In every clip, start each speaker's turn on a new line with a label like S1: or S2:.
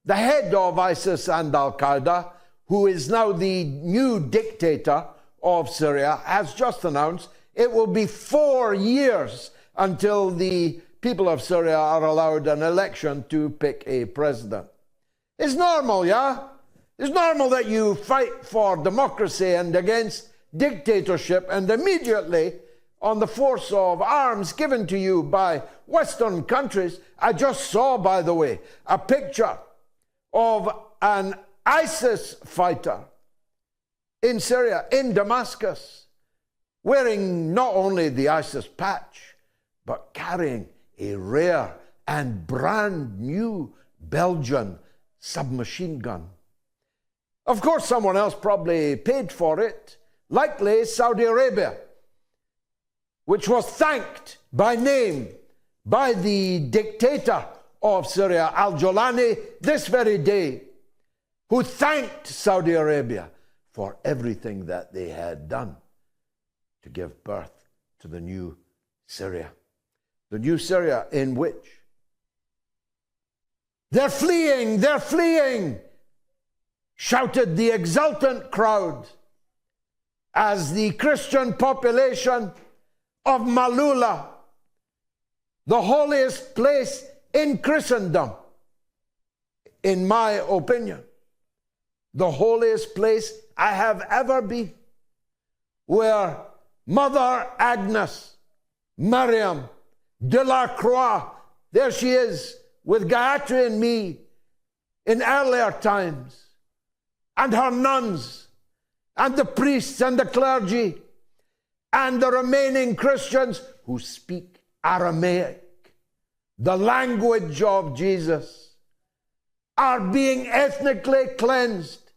S1: the head of ISIS and Al-Qaeda, who is now the new dictator of Syria, has just announced it will be 4 years until the people of Syria are allowed an election to pick a president. It's normal, yeah? It's normal that you fight for democracy and against dictatorship, and immediately, on the force of arms given to you by Western countries, I just saw, by the way, a picture of an ISIS fighter in Syria, in Damascus, wearing not only the ISIS patch, but carrying a rare and brand new Belgian submachine gun. Of course, someone else probably paid for it, likely Saudi Arabia, which was thanked by name by the dictator of Syria, Al-Jolani, this very day, who thanked Saudi Arabia for everything that they had done to give birth to the new Syria. The new Syria in which they're fleeing, shouted the exultant crowd as the Christian population of Malula, the holiest place in Christendom, in my opinion, the holiest place I have ever been, where Mother Agnes, Miriam de la Croix, there she is with Gayatri and me in earlier times, and her nuns, and the priests and the clergy, and the remaining Christians who speak Aramaic, the language of Jesus, are being ethnically cleansed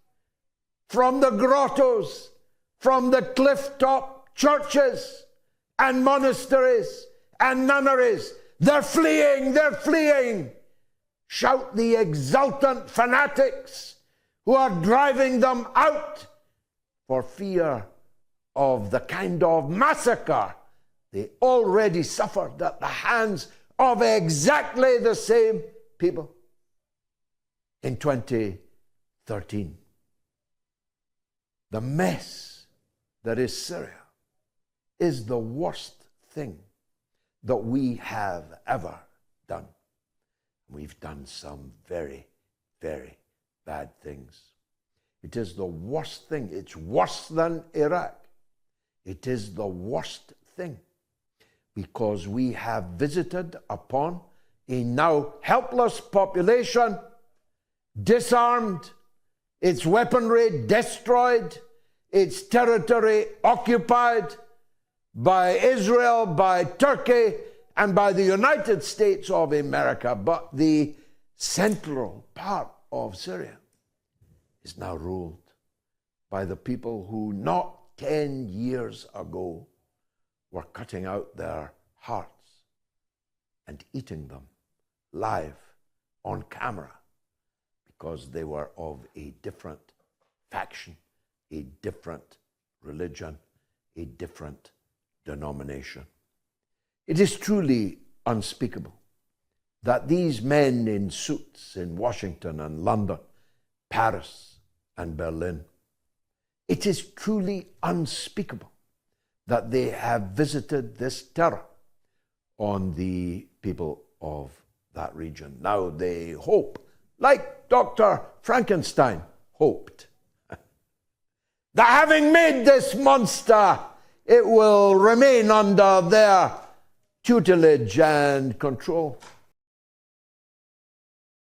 S1: from the grottos, from the cliff-top churches and monasteries and nunneries. They're fleeing. Shout the exultant fanatics who are driving them out for fear of the kind of massacre they already suffered at the hands of exactly the same people in 2013. The mess that is Syria is the worst thing that we have ever done. We've done some very, very bad things. It is the worst thing. It's worse than Iraq. It is the worst thing because we have visited upon a now helpless population, disarmed, its weaponry destroyed, its territory occupied by Israel, by Turkey, and by the United States of America. But the central part of Syria is now ruled by the people who not 10 years ago were cutting out their hearts and eating them live on camera because they were of a different faction, a different religion, a different denomination. It is truly unspeakable that these men in suits in Washington and London, Paris and Berlin, it is truly unspeakable that they have visited this terror on the people of that region. Now they hope, like Dr. Frankenstein hoped, that having made this monster, it will remain under their tutelage and control.